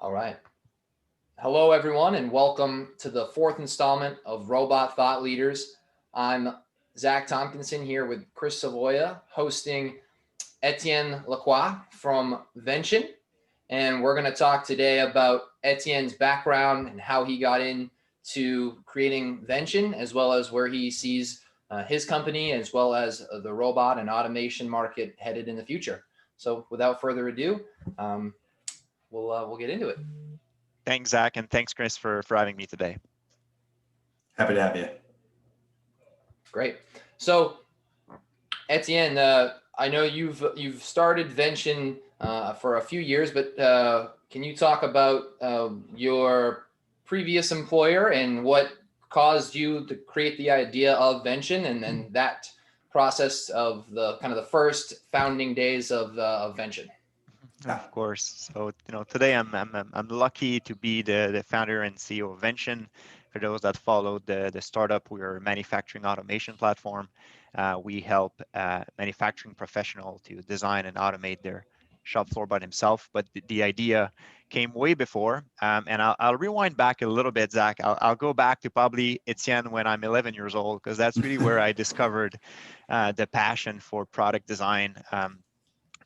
All right. Hello, everyone, and welcome to the fourth installment of Robot Thought Leaders. I'm Zach Tompkinson here with Chris Savoya, hosting Etienne Lacroix from Vention. And we're going to talk today about Etienne's background and how he got into creating Vention, as well as where he sees his company, as well as the robot and automation market headed in the future. So without further ado, we'll get into it. Thanks, Zach, and thanks, Chris, for having me today. Happy to have you. Great. So, Etienne, I know you've started Vention for a few years, but can you talk about your previous employer and what caused you to create the idea of Vention, and then that process of the kind of the first founding days of Vention? Of course. So, today I'm lucky to be the founder and CEO of Vention. For those that followed the startup, we are a manufacturing automation platform. We help manufacturing professionals to design and automate their shop floor by themselves. But the idea came way before. And I'll rewind back a little bit, Zach. I'll go back to probably Etienne when I'm 11 years old, because that's really where I discovered the passion for product design.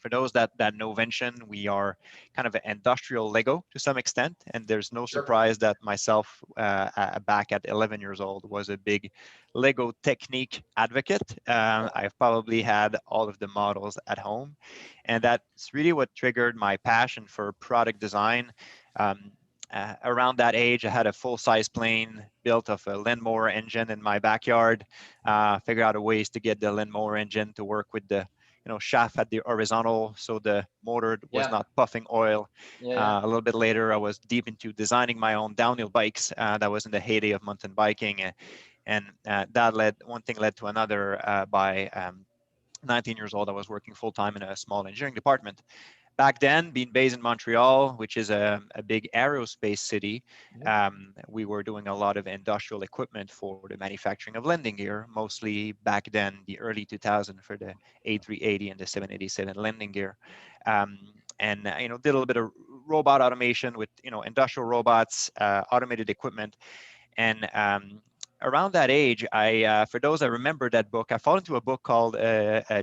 For those that know Vention, we are kind of an industrial Lego to some extent, and there's no surprise that myself, back at 11 years old, was a big Lego technique advocate. I've probably had all of the models at home, and that's really what triggered my passion for product design. Around that age, I had a full-size plane built of a lawnmower engine in my backyard. Figured out ways to get the lawnmower engine to work with the shaft at the horizontal, so the motor was not puffing oil. A little bit later, I was deep into designing my own downhill bikes. That was in the heyday of mountain biking, and one thing led to another. By 19 years old, I was working full-time in a small engineering department. Back then, being based in Montreal, which is a big aerospace city, we were doing a lot of industrial equipment for the manufacturing of landing gear, mostly back then, the early 2000s, for the A380 and the 787 landing gear. And did a little bit of robot automation with industrial robots, automated equipment. And around that age, for those that remember that book, I fell into a book called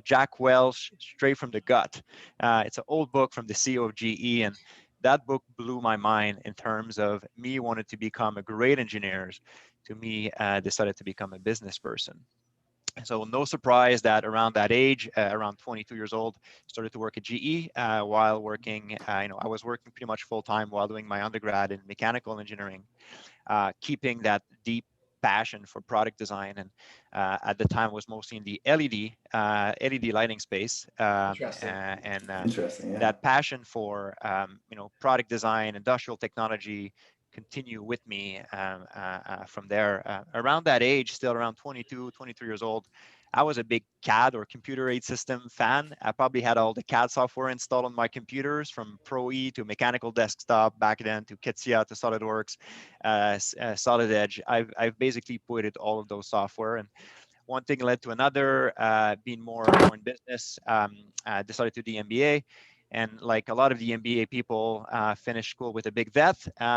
Jack Welch, Straight from the Gut. It's an old book from the CEO of GE, and that book blew my mind in terms of me wanted to become a great engineer. To me, decided to become a business person. So no surprise that around that age, around 22 years old, started to work at GE while working. I was working pretty much full time while doing my undergrad in mechanical engineering, keeping that deep passion for product design, and at the time was mostly in the LED lighting space. Interesting. Interesting, yeah. That passion for product design, industrial technology, continue with me from there. Around that age, still around 22, 23 years old, I was a big CAD or computer aided system fan. I probably had all the CAD software installed on my computers, from Pro-E to Mechanical Desktop back then, to CATIA to SolidWorks, Solid Edge. I've basically put it all of those software, and one thing led to another. Being more in business, decided to do the MBA. And like a lot of the MBA people, finish school with a big debt,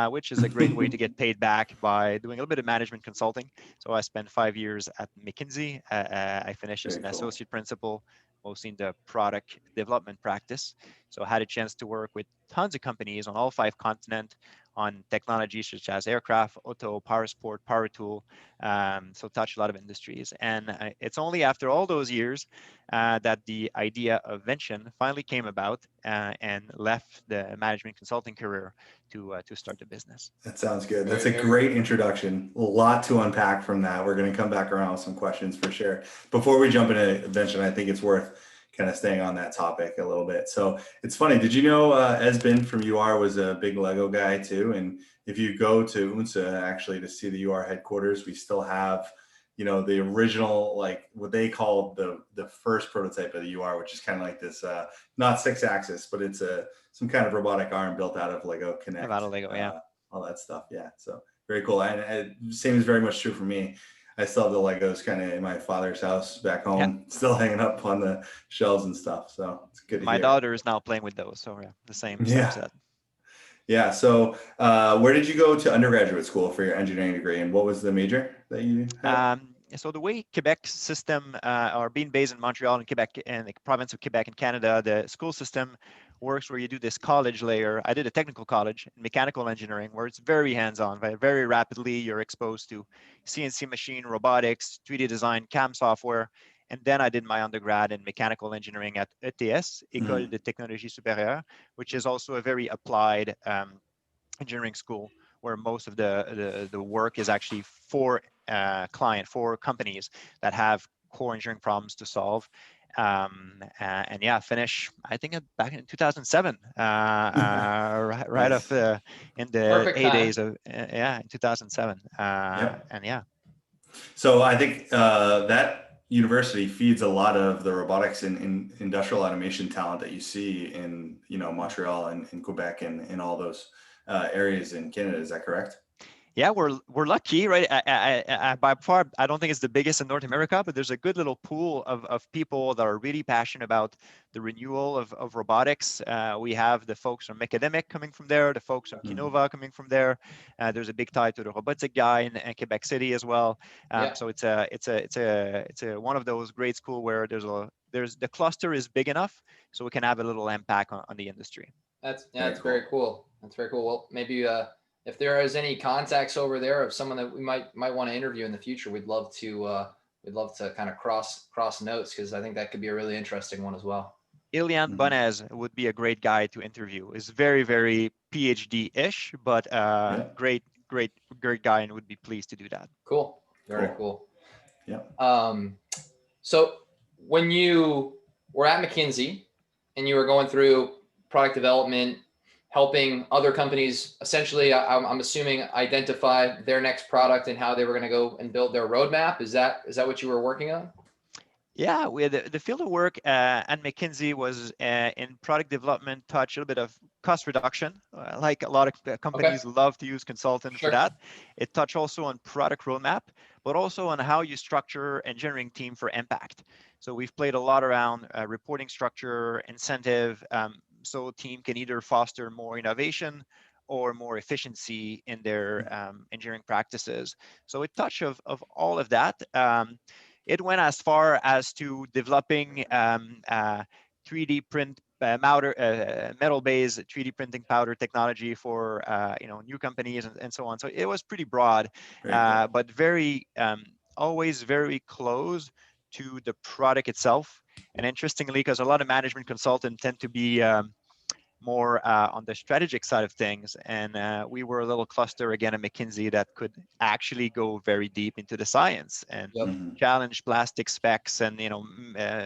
which is a great way to get paid back by doing a little bit of management consulting. So I spent 5 years at McKinsey. I finished as an associate principal, mostly in the product development practice. So I had a chance to work with tons of companies on all 5 continents on technologies such as aircraft, auto, power sport, power tool. So touched a lot of industries. And it's only after all those years that the idea of Vention finally came about, and left the management consulting career to start the business. That sounds good. That's a great introduction. A lot to unpack from that. We're going to come back around with some questions for sure. Before we jump into Vention, I think it's worth kind of staying on that topic a little bit. So it's funny. Did you know Esben from UR was a big Lego guy too? And if you go to UNSA actually to see the UR headquarters, we still have the original, like what they called the first prototype of the UR, which is kind of like this, not 6-axis, but it's some kind of robotic arm built out of Lego Connect. Out of Lego, yeah. All that stuff, yeah. So very cool. And same is very much true for me. I still have the Legos kind of in my father's house back home, still hanging up on the shelves and stuff. So it's good to hear. My daughter is now playing with those, so yeah, the same set. Yeah. So, where did you go to undergraduate school for your engineering degree, and what was the major that you had? So the way Quebec system, or being based in Montreal and Quebec and the province of Quebec in Canada, the school system works where you do this college layer. I did a technical college in mechanical engineering where it's very hands-on. Very rapidly you're exposed to CNC machine, robotics, 3D design, CAM software. And then I did my undergrad in mechanical engineering at ETS, École de Technologie Supérieure, which is also a very applied engineering school where most of the work is actually for for companies that have core engineering problems to solve. And yeah, finish I think back in 2007, right Nice. off in the Perfect time. heydays of yeah, in 2007. Yep. And yeah. So I think that university feeds a lot of the robotics and industrial automation talent that you see in, Montreal and in Quebec and in all those areas in Canada. Is that correct? Yeah, we're lucky, right? By far, I don't think it's the biggest in North America, but there's a good little pool of people that are really passionate about the renewal of robotics. We have the folks from Academic coming from there, the folks from Kinova coming from there. There's a big tie to the robotic guy in Quebec City as well. Yeah. So it's a one of those great school where there's the cluster is big enough so we can have a little impact on the industry. That's very cool. That's very cool. Well, maybe if there is any contacts over there of someone that we might want to interview in the future, we'd love to kind of cross notes, because I think that could be a really interesting one as well. Ilian Bonez would be a great guy to interview. Is very PhD-ish, but Yeah. great guy, and would be pleased to do that. Cool. Very cool. Yeah. So when you were at McKinsey and you were going through product development, helping other companies, essentially, I'm assuming, identify their next product and how they were going to go and build their roadmap. Is that what you were working on? Yeah, we had the field of work at McKinsey was in product development, touch a little bit of cost reduction. Like a lot of companies love to use consultant for that. It touched also on product roadmap, but also on how you structure engineering team for impact. So we've played a lot around reporting structure, incentive, so team can either foster more innovation or more efficiency in their engineering practices. So it touched of all of that. It went as far as to developing 3D print metal-based 3D printing powder technology for new companies and so on. So it was pretty broad, Cool. but very always very close to the product itself. And interestingly, because a lot of management consultants tend to be more on the strategic side of things. And we were a little cluster again at McKinsey that could actually go very deep into the science and challenge plastic specs and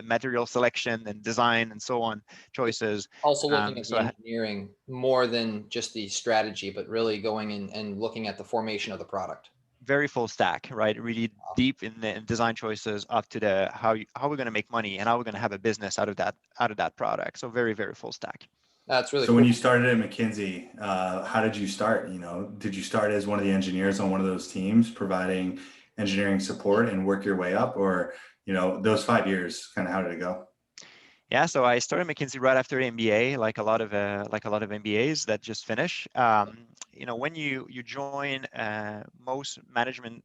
material selection and design and so on choices. Also looking at the engineering more than just the strategy, but really going in and looking at the formation of the product. Very full stack, right? Really deep in the design choices up to the how we're going to make money and how we're going to have a business out of that product. So very full stack. That's really so cool. When you started at McKinsey, how did you start? Did you start as one of the engineers on one of those teams providing engineering support and work your way up, or those 5 years, kind of how did it go? Yeah, so I started McKinsey right after MBA, like a lot of MBAs that just finish. When you join most management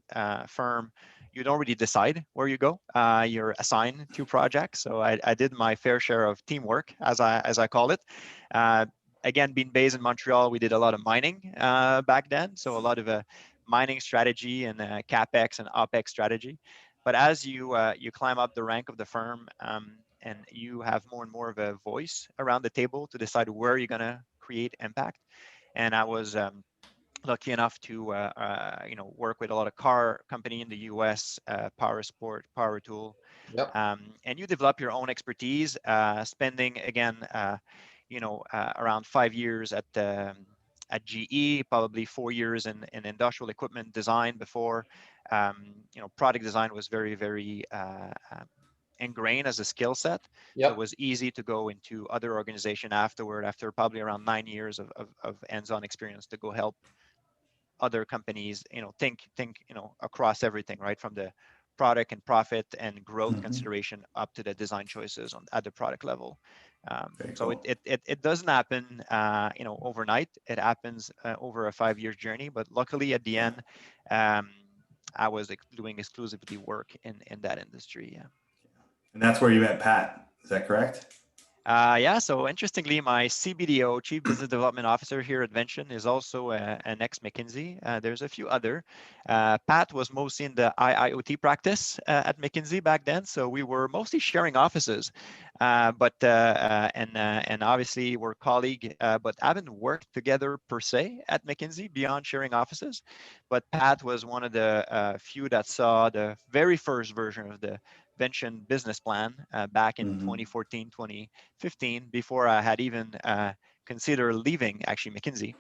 firm, you don't really decide where you go. You're assigned to projects. So I did my fair share of teamwork, as I call it. Again, being based in Montreal, we did a lot of mining back then. So a lot of mining strategy and CapEx and OpEx strategy. But as you climb up the rank of the firm, and you have more and more of a voice around the table to decide where you're going to create impact. And I was lucky enough to work with a lot of car company in the US, Power Sport, Power Tool. And you develop your own expertise, spending again, around 5 years at GE, probably 4 years in industrial equipment design before. Product design was very ingrained as a skill set. So it was easy to go into other organization afterward, after probably around 9 years of hands-on experience, to go help other companies, think across everything, right? From the product and profit and growth Mhm. consideration up to the design choices at the product level. Very So cool. it doesn't happen, overnight. It happens over a 5-year journey. But luckily, at the Yeah. end, I was doing exclusively work in that industry. Yeah. And that's where you met Pat. Is that correct? Yeah, so interestingly, my CBDO, Chief Business Development Officer here at Vention, is also an ex-McKinsey. There's a few other. Pat was mostly in the IIoT practice at McKinsey back then, so we were mostly sharing offices. And obviously we're colleagues, but haven't worked together per se at McKinsey beyond sharing offices. But Pat was one of the few that saw the very first version of the Vention business plan back in 2014, 2015, before I had even considered leaving actually McKinsey.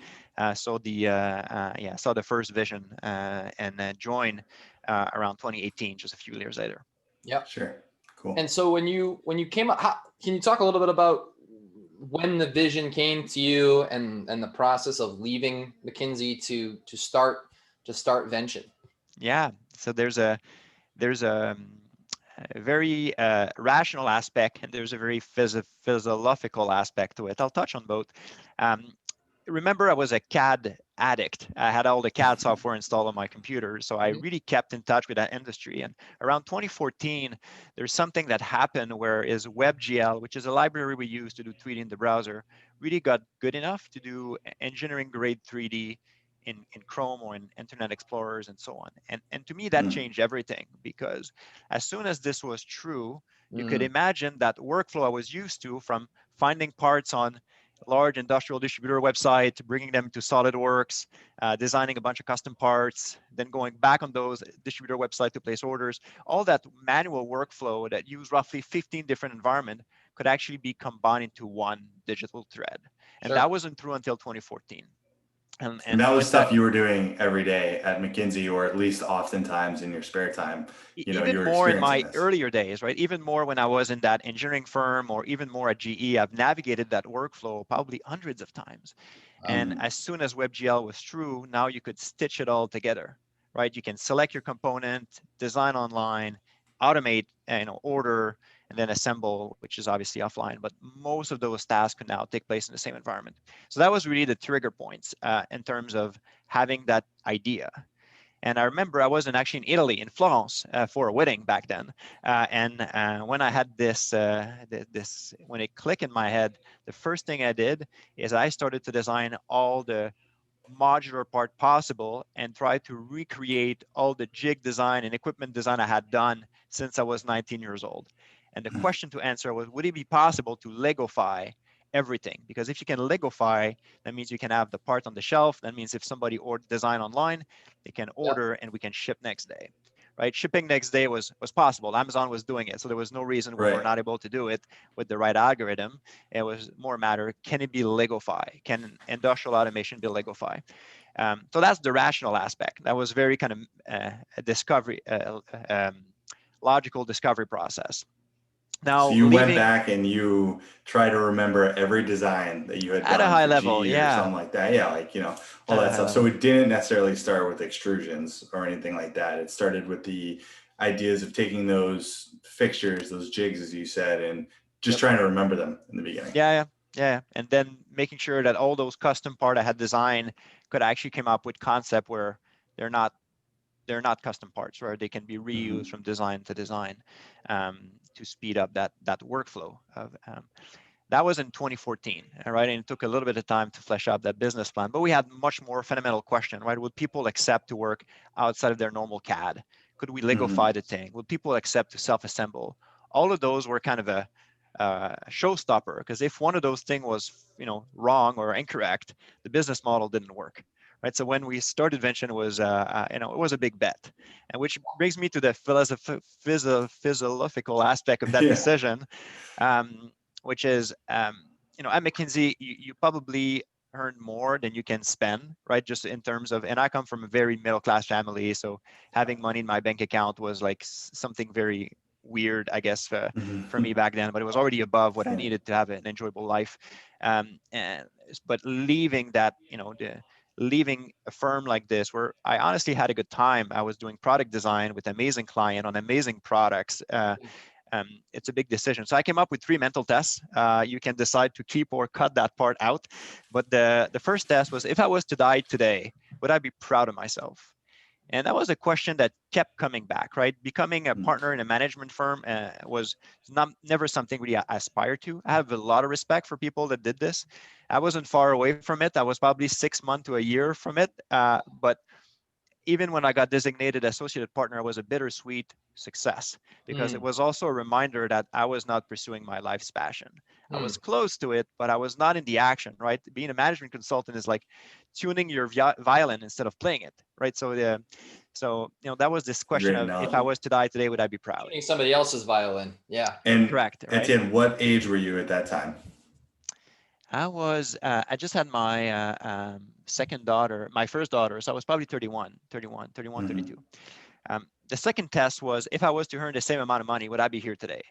Saw the first vision and joined around 2018, just a few years later. Yep. Sure. Cool. And so when you came up, can you talk a little bit about when the vision came to you and the process of leaving McKinsey to start Vention? Yeah. So there's a very rational aspect, and there's a very philosophical aspect to it. I'll touch on both. Remember, I was a CAD addict. I had all the CAD software installed on my computer, so I really kept in touch with that industry. And around 2014, there's something that happened where is WebGL, which is a library we use to do 3D in the browser, really got good enough to do engineering grade 3D in Chrome or in Internet Explorers and so on. And to me, that changed everything, because as soon as this was true, you could imagine that workflow I was used to, from finding parts on large industrial distributor website, bringing them to SolidWorks, designing a bunch of custom parts, then going back on those distributor website to place orders. All that manual workflow that used roughly 15 different environments could actually be combined into one digital thread. And that wasn't true until 2014. And that was stuff you were doing every day at McKinsey, or at least oftentimes in your spare time. You even were more in experiencing my this. earlier days, right? Even more when I was in that engineering firm, or even more at GE, I've navigated that workflow probably hundreds of times. And as soon as WebGL was true, now you could stitch it all together, right? You can select your component, design online, automate, order, and then assemble, which is obviously offline. But most of those tasks can now take place in the same environment. So that was really the trigger points in terms of having that idea. And I remember I wasn't actually in Italy, in Florence, for a wedding back then. When I had this, when it clicked in my head, the first thing I did is I started to design all the modular part possible and try to recreate all the jig design and equipment design I had done since I was 19 years old. And the question to answer was, would it be possible to Legofy everything? Because if you can Legofy, that means you can have the part on the shelf. That means if somebody ordered design online, they can order and we can ship next day. Right? Shipping next day was possible. Amazon was doing it. So there was no reason we were not able to do it with the right algorithm. It was more a matter, can it be Legofy? Can industrial automation be Legofy? So that's the rational aspect. That was very kind of a discovery, logical discovery process. Now, so you went back and you try to remember every design that you had at done a high for level, GE or something like that. Yeah, like, all that stuff. So it didn't necessarily start with extrusions or anything like that. It started with the ideas of taking those fixtures, those jigs, as you said, and just trying to remember them in the beginning. Yeah. And then making sure that all those custom parts I had designed could actually come up with concept where they're not custom parts, right? They can be reused from design to design to speed up that workflow. That was in 2014, right? And it took a little bit of time to flesh out that business plan, but we had much more fundamental question, right? Would people accept to work outside of their normal CAD? Could we Legofy the thing? Would people accept to self-assemble? All of those were kind of a showstopper, because if one of those things was, wrong or incorrect, the business model didn't work. Right. So when we started Vention, it was a big bet, and which brings me to the philosophical aspect of that decision, which is, at McKinsey, you probably earn more than you can spend, right? Just in terms of, and I come from a very middle-class family, so having money in my bank account was like something very weird, I guess, for me back then, but it was already above what I needed to have an enjoyable life. But leaving that, leaving a firm like this where I honestly had a good time. I was doing product design with amazing client on amazing products. It's a big decision. So I came up with 3 mental tests. You can decide to keep or cut that part out. But the first test was, if I was to die today, would I be proud of myself? And that was a question that kept coming back, right? Becoming a partner in a management firm was never something really I aspired to. I have a lot of respect for people that did this. I wasn't far away from it. I was probably 6 months to a year from it. But even when I got designated associate partner, it was a bittersweet success because it was also a reminder that I was not pursuing my life's passion. I was close to it, but I was not in the action, right? Being a management consultant is like tuning your violin instead of playing it, right? So that was this question Great of, if I analogy. was to die today, would I be proud? Tuning somebody else's violin. Yeah. And Correct, right? Etienne, what age were you at that time? I just had my second daughter, my first daughter. So I was probably 31, 32. The second test was, if I was to earn the same amount of money, would I be here today?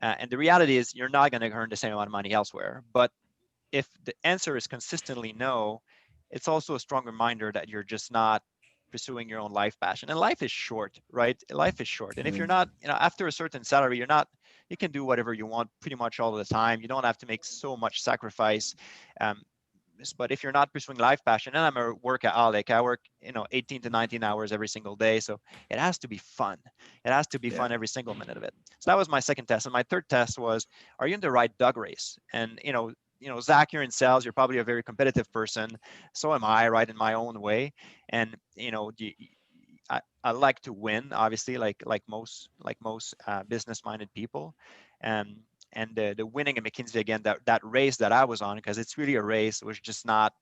And the reality is, you're not going to earn the same amount of money elsewhere. But if the answer is consistently no, it's also a strong reminder that you're just not pursuing your own life passion. And life is short, right? Life is short. And if you're not, after a certain salary, you can do whatever you want pretty much all the time. You don't have to make so much sacrifice. Um, but if you're not pursuing life passion, and I'm a workaholic, I work 18 to 19 hours every single day, so it has to be fun. It has to be fun every single minute of it. So that was my second test. And my third test was, are you in the right dog race? And Zach, you're in sales, you're probably a very competitive person, so am I, right, in my own way. And I like to win, obviously, like most business-minded people. And the winning at McKinsey, again, that race that I was on, because it's really a race, was just not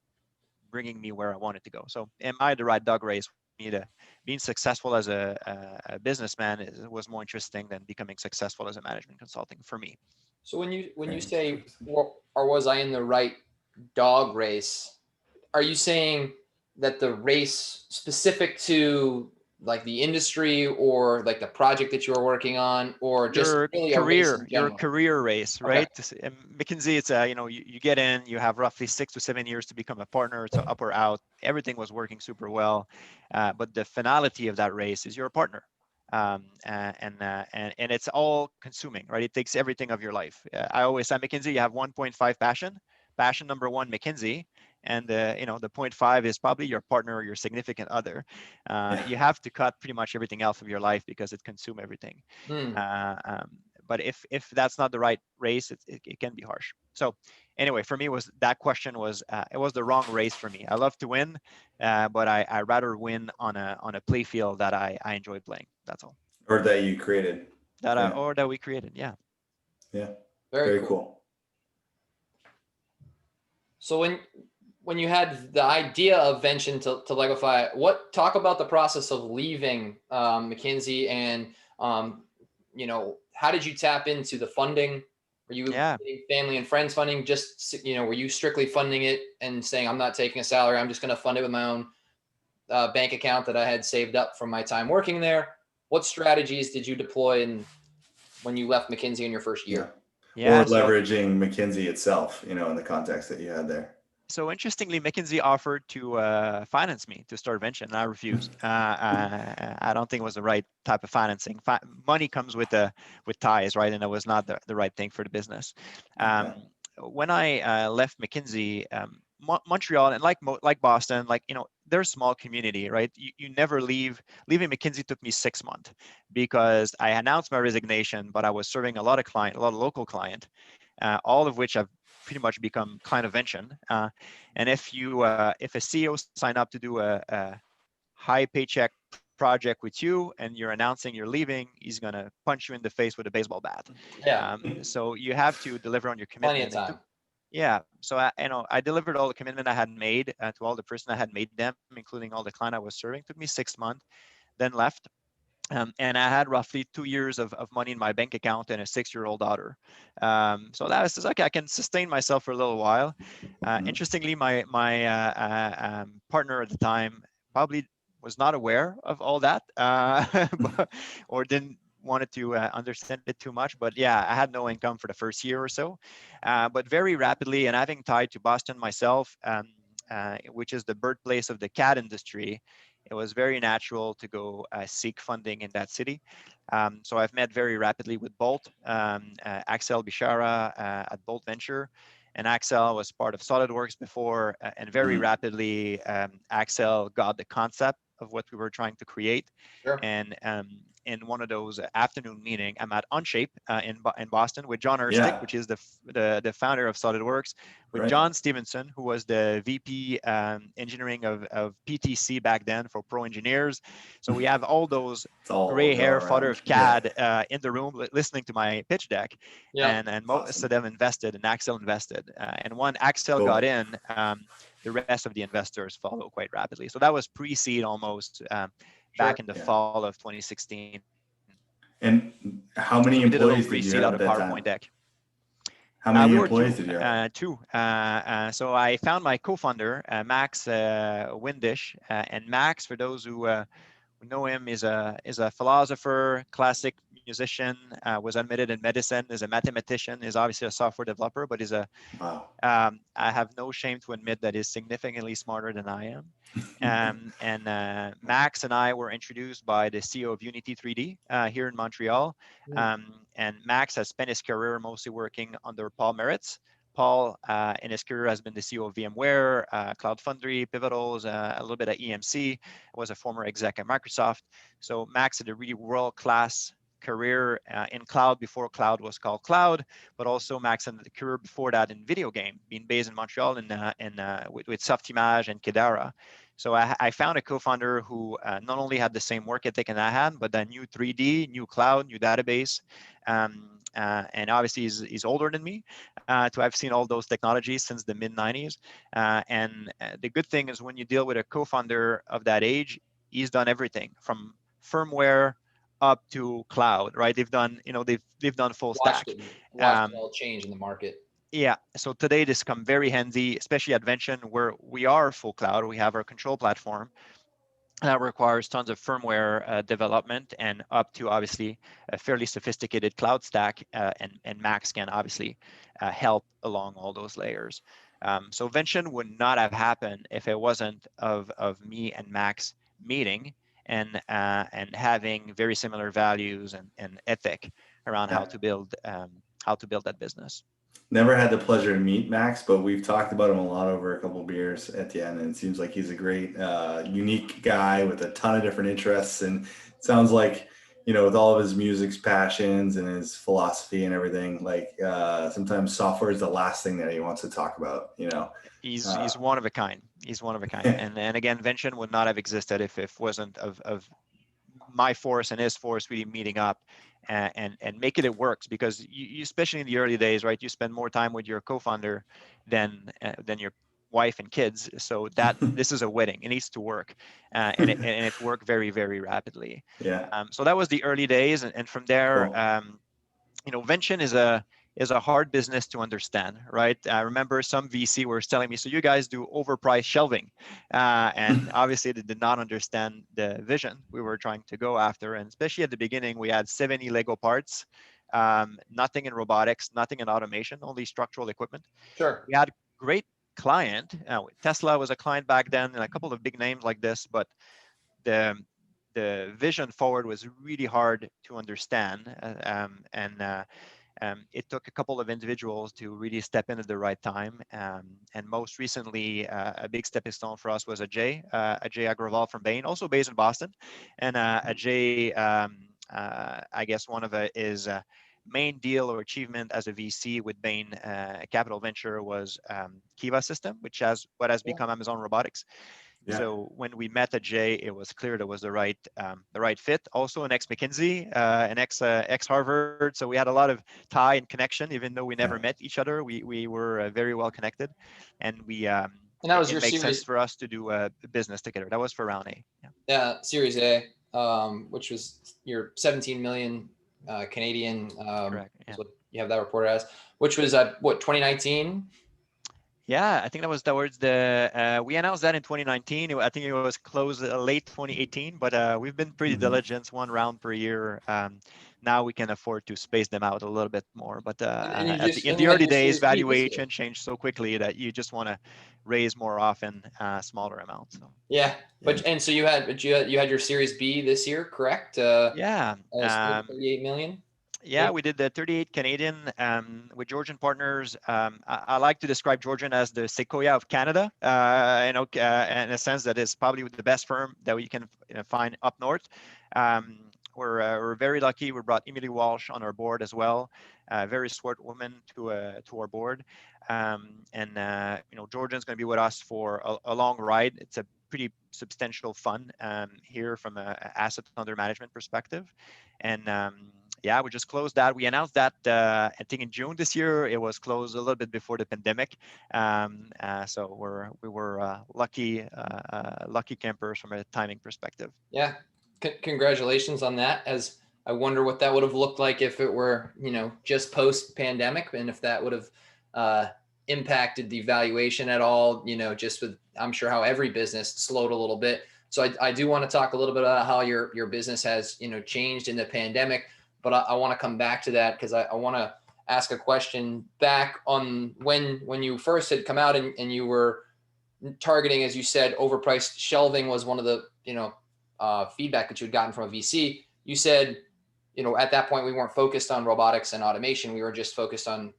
bringing me where I wanted to go. So am I the right dog race? Me to being successful as a businessman was more interesting than becoming successful as a management consulting for me. So when you say, or was I in the right dog race, are you saying that the race specific to like the industry or like the project that you're working on, or just really a race in Your general? career race, right? Okay. McKinsey, it's you get in, you have roughly 6 to 7 years to become a partner, to up or out. Everything was working super well, but the finality of that race is you're a partner. And it's all consuming, right? It takes everything of your life. I always say, McKinsey, you have 1.5 passion number 1, McKinsey, and the 0.5 is probably your partner or your significant other. You have to cut pretty much everything else of your life because it consumes everything. But if that's not the right race, it can be harsh. So anyway, for me, that question was it was the wrong race for me. I love to win, but I rather win on a play field that I enjoy playing. That's all. Or that you created. Or that we created. Yeah. Yeah. Very cool. So when you had the idea of Vention to Legify, talk about the process of leaving McKinsey, and how did you tap into the funding? Were you getting family and friends funding? Just were you strictly funding it and saying, I'm not taking a salary, I'm just going to fund it with my own bank account that I had saved up from my time working there? What strategies did you deploy when you left McKinsey in your first year? Or leveraging McKinsey itself, in the context that you had there. So interestingly, McKinsey offered to finance me to start Vention, and I refused. I don't think it was the right type of financing. Money comes with ties, right? And it was not the right thing for the business. When I left McKinsey, Montreal, and like Boston, they're a small community, right? You never leave. Leaving McKinsey took me 6 months because I announced my resignation, but I was serving a lot of local client, all of which have pretty much become client of Vention. And if a CEO sign up to do a high paycheck project with you and you're announcing you're leaving, he's going to punch you in the face with a baseball bat. So you have to deliver on your commitment. Plenty of time. So I delivered all the commitment I had made to all the person I had made them, including all the client I was serving. It took me 6 months, then left. And I had roughly 2 years of money in my bank account and a 6-year-old daughter. So that was okay. I can sustain myself for a little while. Interestingly, my partner at the time probably was not aware of all that, or didn't wanted to understand it too much. But yeah, I had no income for the first year or so. But very rapidly, and having tied to Boston myself, which is the birthplace of the CAD industry, it was very natural to go seek funding in that city. So I've met very rapidly with Bolt, Axel Bishara at Bolt Venture. And Axel was part of SolidWorks before, and very rapidly, Axel got the concept of what we were trying to create. Sure. And in one of those afternoon meeting, I'm at Onshape in Boston with John Erstick, which is the founder of SolidWorks, with John Stevenson, who was the VP engineering of PTC back then for pro engineers. So we have all those gray hair father of CAD in the room listening to my pitch deck. And most of them invested, and Axel invested. And when Axel got in, the rest of the investors followed quite rapidly. So that was pre-seed almost back in the fall of 2016. And how many employees did you have at that PowerPoint time? Deck. How many employees did you have? Two. So I found my co-founder, Max Windish, and Max, for those who know him, is a philosopher, classic musician, was admitted in medicine, is a mathematician, is obviously a software developer, but is a I have no shame to admit that he's significantly smarter than I am. And Max and I were introduced by the CEO of Unity 3D here in Montreal. And Max has spent his career mostly working under Paul Meritz. Paul, in his career, has been the CEO of VMware, Cloud Foundry, Pivotals, a little bit at EMC, was a former exec at Microsoft. So Max had a really world-class career in cloud before cloud was called cloud, but also Max had the career before that in video game, being based in Montreal with Softimage and Kedara. So I found a co-founder who not only had the same work ethic as I had, but then knew 3D, new cloud, new database. And obviously he's older than me, to have seen all those technologies since the mid 90s. And the good thing is when you deal with a co-founder of that age, he's done everything from firmware up to cloud, right? They've done, they've done full stack. Watched it all change in the market. Yeah, so today this come very handy, especially at Vention, where we are full cloud. We have our control platform that requires tons of firmware development and up to obviously a fairly sophisticated cloud stack, and Max can obviously help along all those layers. So Vention would not have happened if it wasn't of me and Max meeting and having very similar values and ethic around how to build that business. Never had the pleasure to meet Max, but we've talked about him a lot over a couple of beers, Etienne, and it seems like he's a great, unique guy with a ton of different interests. And it sounds like, with all of his music's passions and his philosophy and everything, like sometimes software is the last thing that he wants to talk about, He's one of a kind. He's one of a kind. And again, Vention would not have existed if it wasn't of my force and his force really meeting up and making it works, because you especially in the early days, right, you spend more time with your co-founder than your wife and kids, so that this is a wedding, it needs to work, and it worked very, very rapidly. So that was the early days, and from there, Vention is a hard business to understand, right? I remember some VC was telling me, so you guys do overpriced shelving. And obviously they did not understand the vision we were trying to go after. And especially at the beginning, we had 70 Lego parts, nothing in robotics, nothing in automation, only structural equipment. Sure. We had great client. Tesla was a client back then, and a couple of big names like this, but the vision forward was really hard to understand. It took a couple of individuals to really step in at the right time. And most recently, a big stepping stone for us was Ajay Agrawal from Bain, also based in Boston. And Ajay, I guess one of his main deal or achievement as a VC with Bain Capital Venture was Kiva System, which has become Amazon Robotics. So when we met Ajay, it was clear that was the right fit. Also an ex-McKinsey, an ex-Harvard. So we had a lot of tie and connection, even though we never met each other. We were very well connected, and and that was your makes series sense for us to do a business together. That was for round A. Yeah, Series A, which was your 17 million Canadian. Correct. Is what you have that reported as, which was what 2019. Yeah, I think that was towards the, we announced that in 2019. I think it was closed late 2018, but we've been pretty diligent, one round per year. Now we can afford to space them out a little bit more. But And you in and the you had early your days, Series B this year. valuation changed so quickly that you just want to raise more often, smaller amounts. So. Yeah, Yeah. and so you had your Series B this year, correct? Yeah. 38 million. Yeah, we did the 38 Canadian with Georgian partners. I like to describe Georgian as the Sequoia of Canada. In a sense that is probably the best firm that we can find up north. We're very lucky. We brought Emily Walsh on our board as well, a very smart woman to our board. Georgian's going to be with us for a long ride. It's a pretty substantial fund here from an asset under management perspective, and yeah, we just closed that. We announced that I think in June this year. It was closed a little bit before the pandemic, so we were lucky campers from a timing perspective. Yeah, congratulations on that. As I wonder what that would have looked like if it were, just post pandemic, and if that would have impacted the valuation at all. Just with, I'm sure, how every business slowed a little bit. So I do want to talk a little bit about how your business has changed in the pandemic. But I want to come back to that because I want to ask a question back on when you first had come out and you were targeting, as you said, overpriced shelving was one of the feedback that you had gotten from a VC. You said, at that point we weren't focused on robotics and automation. We were just focused on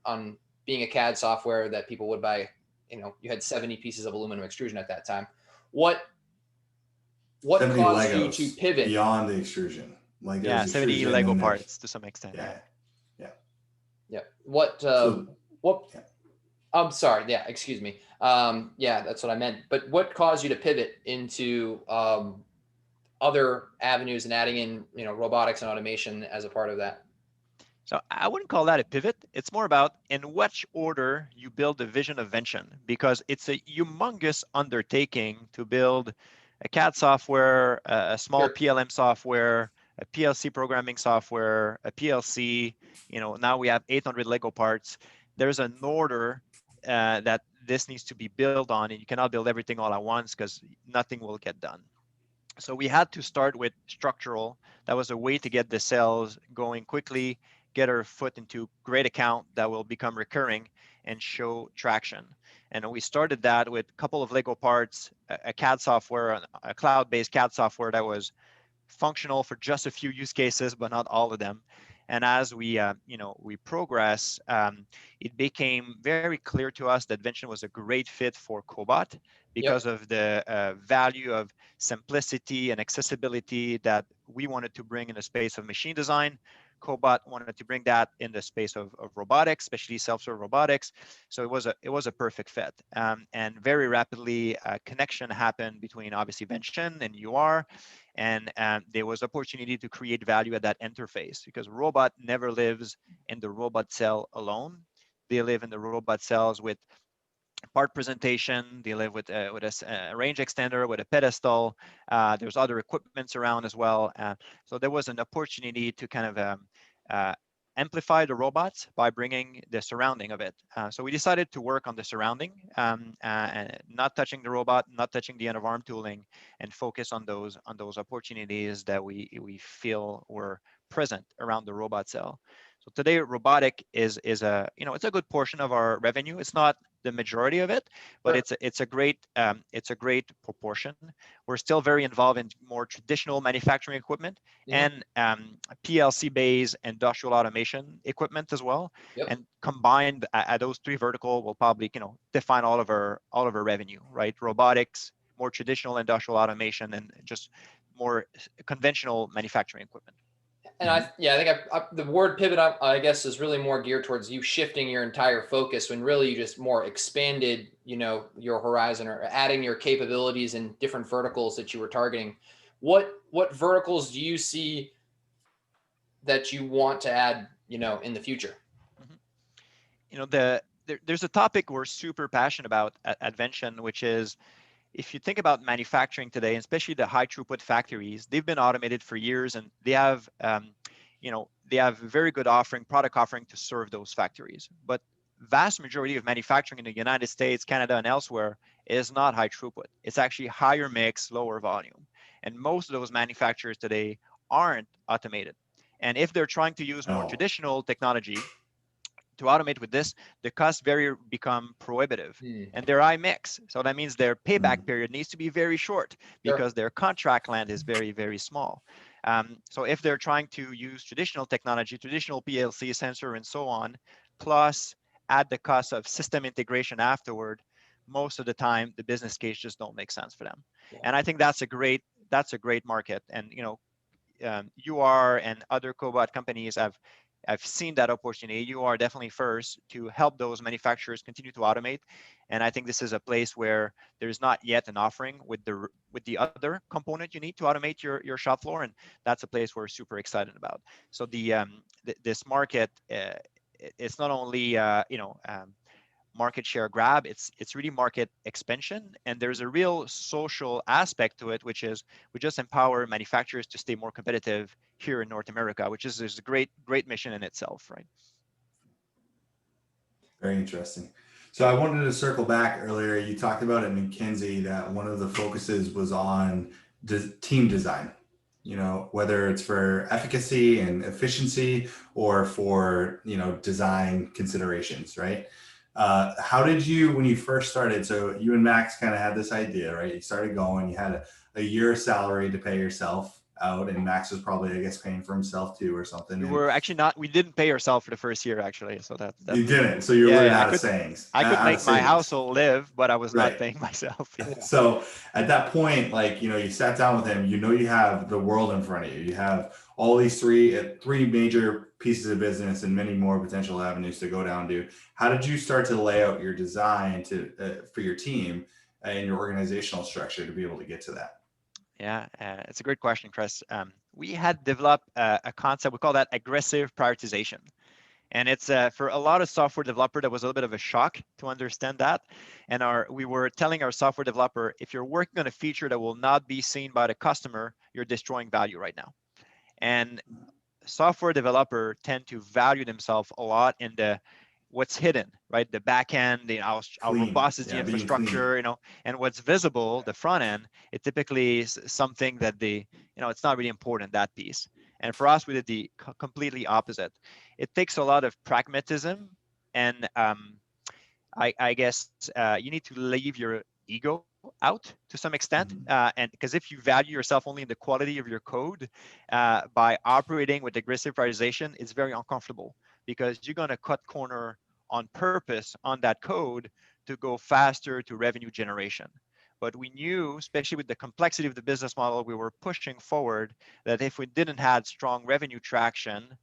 being a CAD software that people would buy. You had 70 pieces of aluminum extrusion at that time. What 70 caused Legos you to pivot beyond the extrusion? Like yeah, 70 Lego parts to some extent. Yeah. What yeah. I'm sorry, yeah, excuse me. Yeah, that's what I meant. But what caused you to pivot into other avenues and adding in robotics and automation as a part of that? So I wouldn't call that a pivot. It's more about in which order you build the vision of Vention, because it's a humongous undertaking to build a CAD software, a small PLM software, a PLC programming software, a PLC. Now we have 800 Lego parts. There's an order that this needs to be built on, and you cannot build everything all at once because nothing will get done. So we had to start with structural. That was a way to get the sales going quickly, get our foot into great account that will become recurring and show traction. And we started that with a couple of Lego parts, a CAD software, a cloud-based CAD software that was functional for just a few use cases, but not all of them. And as we progress, it became very clear to us that Vention was a great fit for Cobot because of the value of simplicity and accessibility that we wanted to bring in the space of machine design. Cobot wanted to bring that in the space of robotics, especially self-serve robotics. So it was a perfect fit. And very rapidly, a connection happened between obviously Vention and UR. And there was opportunity to create value at that interface, because robot never lives in the robot cell alone. They live in the robot cells with part presentation. They live with a range extender, with a pedestal. There's other equipments around as well. So there was an opportunity to kind of amplify the robots by bringing the surrounding of it. So we decided to work on the surrounding, not touching the robot, not touching the end of arm tooling, and focus on those opportunities that we feel were present around the robot cell. So today, robotic is it's a good portion of our revenue. It's not the majority of it, but it's a great proportion. We're still very involved in more traditional manufacturing equipment and PLC-based industrial automation equipment as well. And combined, at those three verticals will probably define all of our revenue, right? Robotics, more traditional industrial automation, and just more conventional manufacturing equipment. And I think the word pivot, I guess, is really more geared towards you shifting your entire focus, when really you just more expanded, your horizon, or adding your capabilities in different verticals that you were targeting. What verticals do you see that you want to add, in the future? There's a topic we're super passionate about at Vention, which is, if you think about manufacturing today, especially the high throughput factories, they've been automated for years, and they have, they have very good product offering to serve those factories. But vast majority of manufacturing in the United States, Canada, and elsewhere is not high throughput. It's actually higher mix, lower volume. And most of those manufacturers today aren't automated. And if they're trying to use more traditional technology to automate with this, the costs become prohibitive and they're high mix. So that means their payback period needs to be very short because their contract length is very, very small. So if they're trying to use traditional technology, traditional PLC sensor and so on, plus add the cost of system integration afterward, most of the time the business case just don't make sense for them. And I think that's a great market. And UR and other cobot companies I've seen that opportunity. You are definitely first to help those manufacturers continue to automate. And I think this is a place where there's not yet an offering with the other component you need to automate your shop floor. And that's a place we're super excited about. So this market, it's not only, market share grab, it's really market expansion. And there's a real social aspect to it, which is we just empower manufacturers to stay more competitive here in North America, which is a great mission in itself, right? Very interesting. So I wanted to circle back earlier. You talked about at McKinsey that one of the focuses was on team design, whether it's for efficacy and efficiency or for, design considerations, right? How did you, when you first started, so you and Max kind of had this idea, right? You started going, you had a year's salary to pay yourself out, and Max was probably, I guess, paying for himself too or something. We didn't pay ourselves for the first year, actually. So that you didn't. So you're living out of savings. I could make my household live, but I was not paying myself. Yeah. So at that point, you sat down with him, you have the world in front of you. You have all these three major pieces of business and many more potential avenues to go down to. How did you start to lay out your design for your team and your organizational structure to be able to get to that? Yeah, it's a great question, Chris. We had developed a concept, we call that aggressive prioritization. And it's for a lot of software developer, that was a little bit of a shock to understand that. And we were telling our software developer, if you're working on a feature that will not be seen by the customer, you're destroying value right now. And software developer tend to value themselves a lot in what's hidden, right? The back end, how robust is the infrastructure, and what's visible, the front end, it typically is something that it's not really important, that piece. And for us, we did the completely opposite. It takes a lot of pragmatism, and I guess you need to leave your ego out to some extent, and because if you value yourself only in the quality of your code, by operating with aggressive prioritization, it's very uncomfortable, because you're going to cut corner on purpose on that code to go faster to revenue generation. But we knew, especially with the complexity of the business model, we were pushing forward, that if we didn't have strong revenue traction,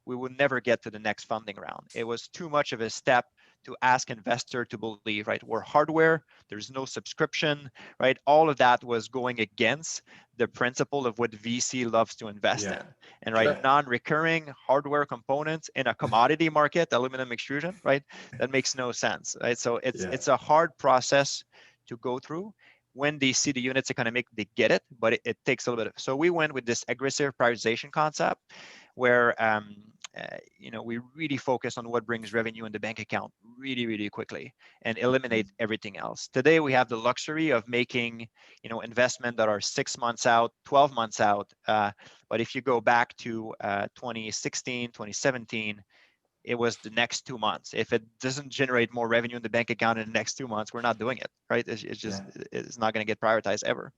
we would never get to the next funding round. It was too much of a step to ask investor to believe, right? We're hardware, there's no subscription, right? All of that was going against the principle of what VC loves to invest in. And non-recurring hardware components in a commodity market, aluminum extrusion, right? That makes no sense, right? So it's a hard process to go through. When they see the units economic, they get it, but it takes a little bit. So we went with this aggressive prioritization concept, where we really focus on what brings revenue in the bank account really, really quickly, and eliminate everything else. Today, we have the luxury of making investment that are 6 months out, 12 months out. But if you go back to 2016, 2017, it was the next 2 months. If it doesn't generate more revenue in the bank account in the next 2 months, we're not doing it, right? It's not going to get prioritized ever.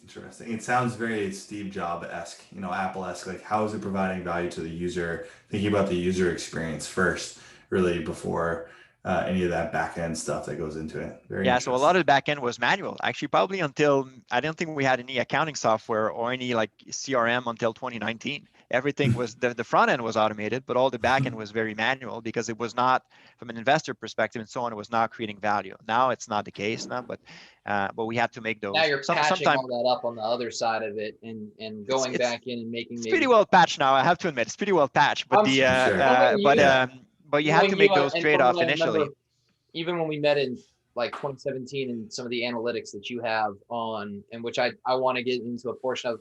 Interesting. It sounds very Steve Jobs-esque, Apple-esque. Like, how is it providing value to the user? Thinking about the user experience first, really, before any of that back end stuff that goes into it. So a lot of the back end was manual. Actually, probably until, I don't think we had any accounting software or any CRM until 2019. Everything was the front end was automated, but all the back end was very manual, because it was not, from an investor perspective and so on, it was not creating value. Now it's not the case now, but we had to make those. Now you're patching all that up on the other side of it, and going back in and making. It's pretty well patched now. I have to admit, it's pretty well patched. But but you have to make those trade-offs initially. Even when we met in 2017, and some of the analytics that you have on, and which I want to get into a portion of,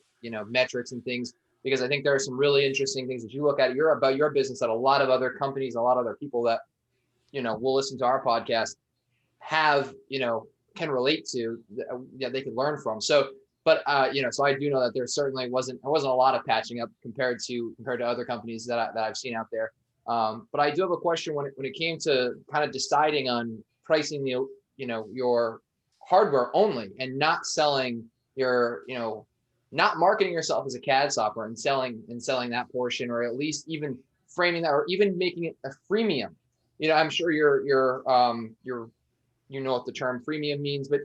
metrics and things, because I think there are some really interesting things that you look at about your business that a lot of other companies, a lot of other people that will listen to our podcast have, can relate to, they could learn from. So, but so I do know that there certainly wasn't a lot of patching up compared to other companies that I've seen out there. But I do have a question when it came to kind of deciding on pricing your hardware only and not selling your, not marketing yourself as a CAD software and selling that portion, or at least even framing that, or even making it a freemium. I'm sure you're what the term freemium means, but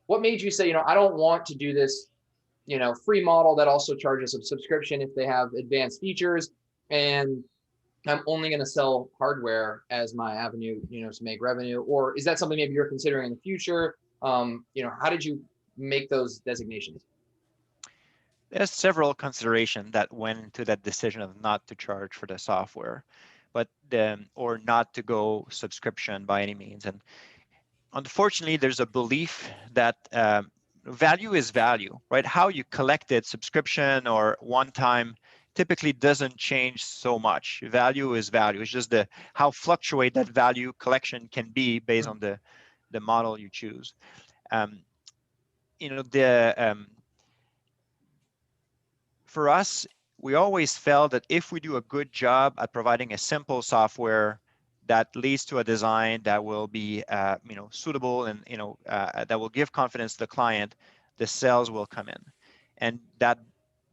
what made you say, I don't want to do this, free model that also charges a subscription if they have advanced features, and I'm only going to sell hardware as my avenue, to make revenue? Or is that something maybe you're considering in the future? How did you make those designations? There's several considerations that went into that decision of not to charge for the software, but or not to go subscription by any means. And unfortunately, there's a belief that value is value, right? How you collect it, subscription or one time, typically doesn't change so much. Value is value. It's just how fluctuate that value collection can be based on the model you choose. For us, we always felt that if we do a good job at providing a simple software that leads to a design that will be suitable and that will give confidence to the client, the sales will come in. And that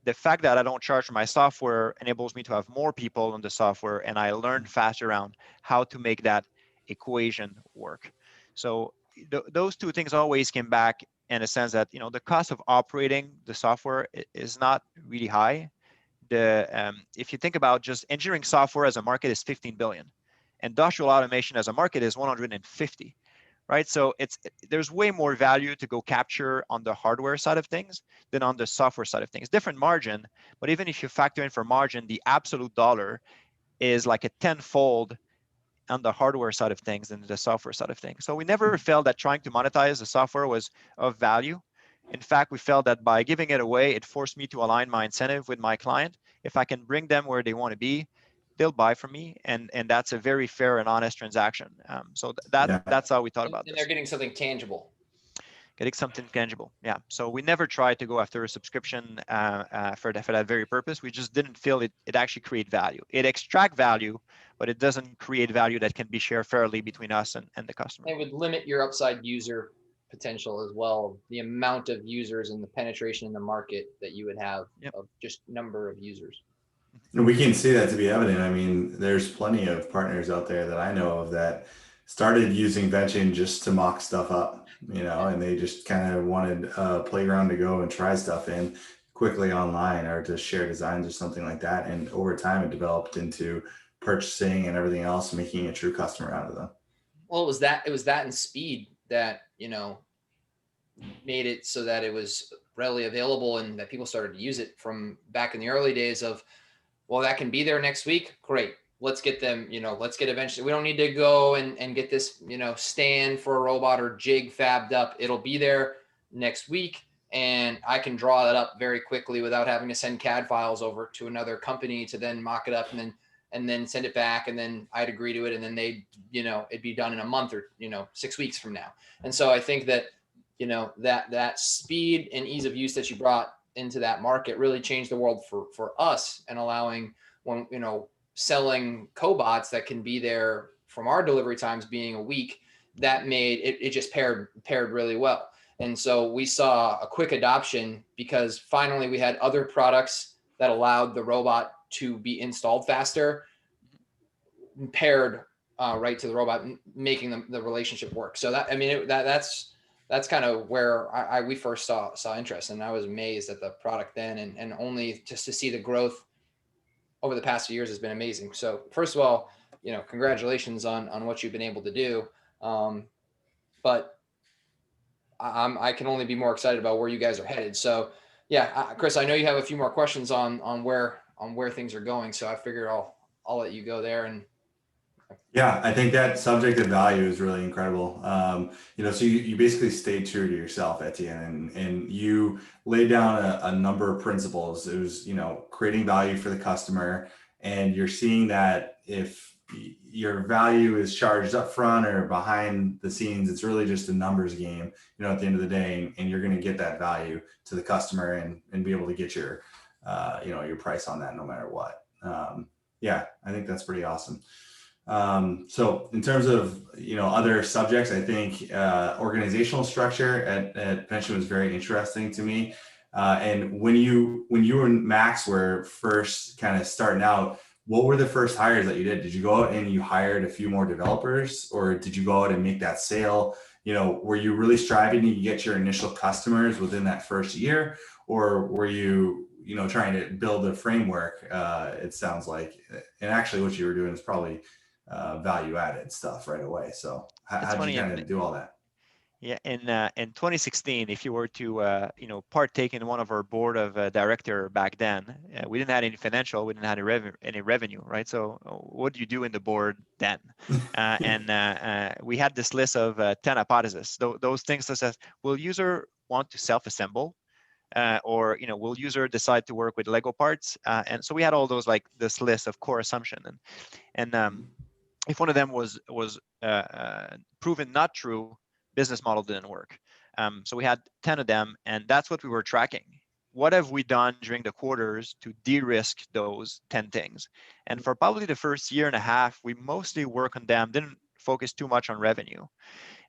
the fact that I don't charge for my software enables me to have more people on the software, and I learn faster around how to make that equation work. So those two things always came back in a sense that the cost of operating the software is not really high. If you think about just engineering software as a market is 15 billion. Industrial automation as a market is 150, right? So there's way more value to go capture on the hardware side of things than on the software side of things. Different margin, but even if you factor in for margin, the absolute dollar is like a tenfold on the hardware side of things than the software side of things. So we never felt that trying to monetize the software was of value. In fact, we felt that by giving it away, it forced me to align my incentive with my client. If I can bring them where they want to be, they'll buy from me, and that's a very fair and honest transaction. So that's how we thought about this. And they're getting something tangible. Getting something tangible, yeah. So we never tried to go after a subscription for that very purpose. We just didn't feel it actually create value. It extract value, but it doesn't create value that can be shared fairly between us and the customer. It would limit your upside user potential as well, the amount of users and the penetration in the market that you would have of just number of users. And we can see that to be evident. I mean, there's plenty of partners out there that I know of that started using Vention just to mock stuff up, and they just kind of wanted a playground to go and try stuff in quickly online or to share designs or something like that. And over time, it developed into purchasing and everything else, making a true customer out of them. Well, it was that and speed that, made it so that it was readily available and that people started to use it from back in the early days of, well, that can be there next week. Great. Let's get them, let's get eventually. We don't need to go and get this, stand for a robot or jig fabbed up. It'll be there next week. And I can draw that up very quickly without having to send CAD files over to another company to then mock it up and then send it back. And then I'd agree to it. And then it'd be done in a month or, 6 weeks from now. And so I think that, that speed and ease of use that you brought into that market really changed the world for us, and allowing selling cobots that can be there from our delivery times being a week, that made it just paired really well. And so we saw a quick adoption because finally we had other products that allowed the robot to be installed faster, paired right to the robot, making the relationship work. So that's kind of where we first saw interest, and I was amazed at the product then, and only just to see the growth over the past few years has been amazing. So first of all, congratulations on what you've been able to do. But I can only be more excited about where you guys are headed. So yeah, Chris, I know you have a few more questions on where things are going. So I figured I'll let you go there. And yeah, I think that subject of value is really incredible. So you basically stayed true to yourself, Etienne, and you laid down a number of principles. It was, creating value for the customer, and you're seeing that if your value is charged up front or behind the scenes. It's really just a numbers game, at the end of the day, and you're going to get that value to the customer and be able to get your, your price on that no matter what. Yeah, I think that's pretty awesome. So in terms of, other subjects, I think organizational structure at Vention was very interesting to me. And when you and Max were first kind of starting out, what were the first hires that you did? Did you go out and you hired a few more developers, or did you go out and make that sale? Were you really striving to get your initial customers within that first year, or were you, trying to build a framework? It sounds like, and actually what you were doing is probably value added stuff right away. So how did you kind of do all that? Yeah, in 2016, if you were to partake in one of our board of director back then, we didn't have any financial, we didn't have any revenue, right? So what do you do in the board then? And we had this list of 10 hypotheses. Those things such as, will user want to self-assemble? Or will user decide to work with Lego parts? And so we had all those, like this list of core assumption, and if one of them was proven not true, business model didn't work. So we had 10 of them, and that's what we were tracking. What have we done during the quarters to de-risk those 10 things? And for probably the first year and a half, we mostly work on them, didn't focus too much on revenue.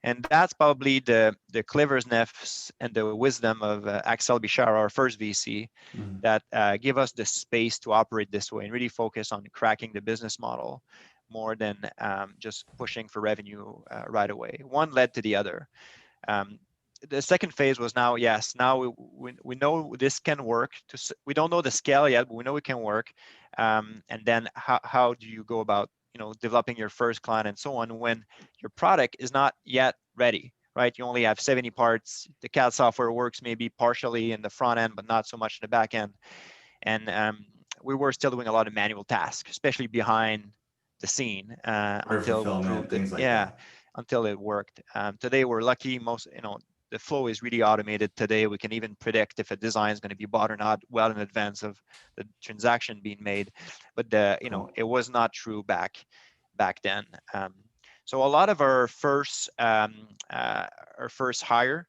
And that's probably the cleverness and the wisdom of Axel Bichard, our first VC, that give us the space to operate this way and really focus on cracking the business model more than just pushing for revenue right away. One led to the other. The second phase was now we know this can work. We don't know the scale yet, but we know it can work. And then how do you go about developing your first client and so on when your product is not yet ready, right? You only have 70 parts. The CAD software works maybe partially in the front end, but not so much in the back end. And we were still doing a lot of manual tasks, especially behind the scene until we proved it. Until it worked. Today we're lucky. The flow is really automated today. We can even predict if a design is going to be bought or not well in advance of the transaction being made. But it was not true back then. So a lot of our first hire,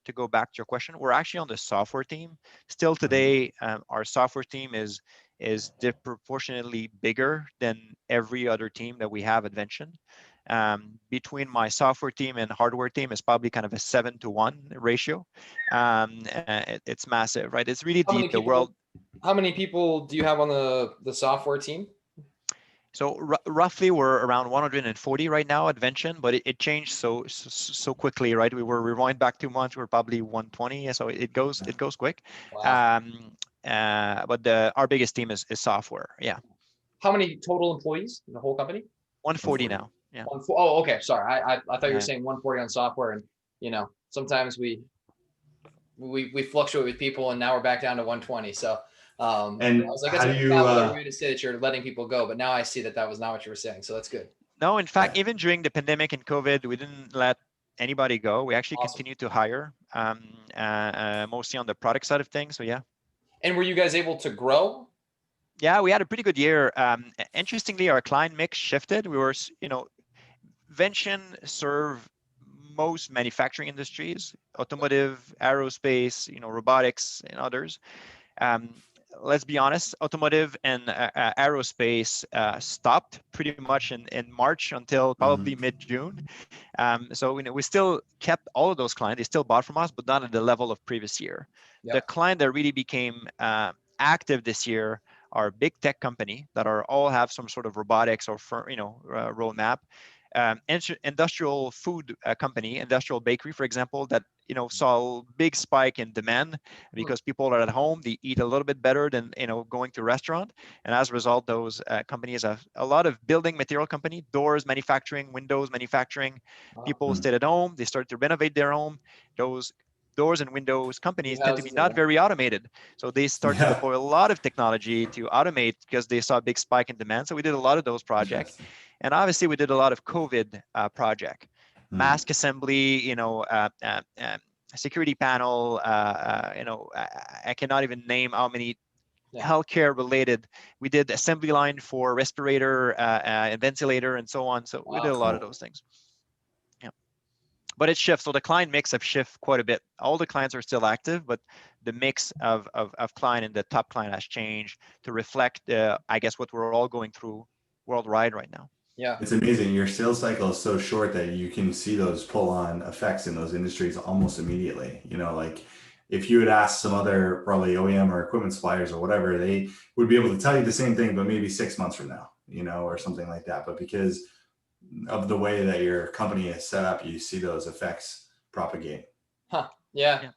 to go back to your question, we're actually on the software team. Still today, our software team is disproportionately bigger than every other team that we have at Vention. Between my software team and hardware team is probably kind of a 7-to-1 ratio. It's massive, right? It's really deep. The world. How many people do you have on the software team? So roughly we're around 140 right now at Vention, but it changed so quickly, right? We rewind back 2 months, we're probably 120. So it goes quick. Wow. But our biggest team is software. Yeah. How many total employees in the whole company? 140 now. Yeah. Oh, okay. Sorry. I thought you were saying 140 on software, and sometimes we fluctuate with people, and now we're back down to 120. So and I was like, how do you going to say that you're letting people go, but now I see that was not what you were saying. So that's good. No, in fact, even during the pandemic and COVID, we didn't let anybody go. We actually continued to hire, mostly on the product side of things. So yeah. And were you guys able to grow? Yeah, we had a pretty good year. Interestingly, our client mix shifted. We were, Vention serve most manufacturing industries, automotive, aerospace, robotics, and others. Let's be honest, automotive and aerospace stopped pretty much in March until probably mid-June. So we still kept all of those clients. They still bought from us, but not at the level of previous year. Yep. The client that really became active this year are big tech company that all have some sort of robotics or roadmap. Industrial food company, industrial bakery, for example, that saw a big spike in demand because people are at home, they eat a little bit better than going to a restaurant, and as a result, those companies have a lot of building material company, doors manufacturing, windows manufacturing. People stayed at home, they started to renovate their home. Those doors and windows companies tend to be not very automated, so they start to deploy a lot of technology to automate because they saw a big spike in demand. So we did a lot of those projects. And obviously, we did a lot of COVID project, mask assembly, security panel. I cannot even name how many healthcare related. We did assembly line for respirator, and ventilator, and so on. So we did a lot of those things. Yeah, but it shifts. So the client mix have shifted quite a bit. All the clients are still active, but the mix of client and the top client has changed to reflect, I guess, what we're all going through worldwide right now. Yeah, it's amazing. Your sales cycle is so short that you can see those pull-on effects in those industries almost immediately. You know, like if you had asked some other probably OEM or equipment suppliers or whatever, they would be able to tell you the same thing, but maybe 6 months from now, you know, or something like that. But because of the way that your company is set up, you see those effects propagate. Yeah.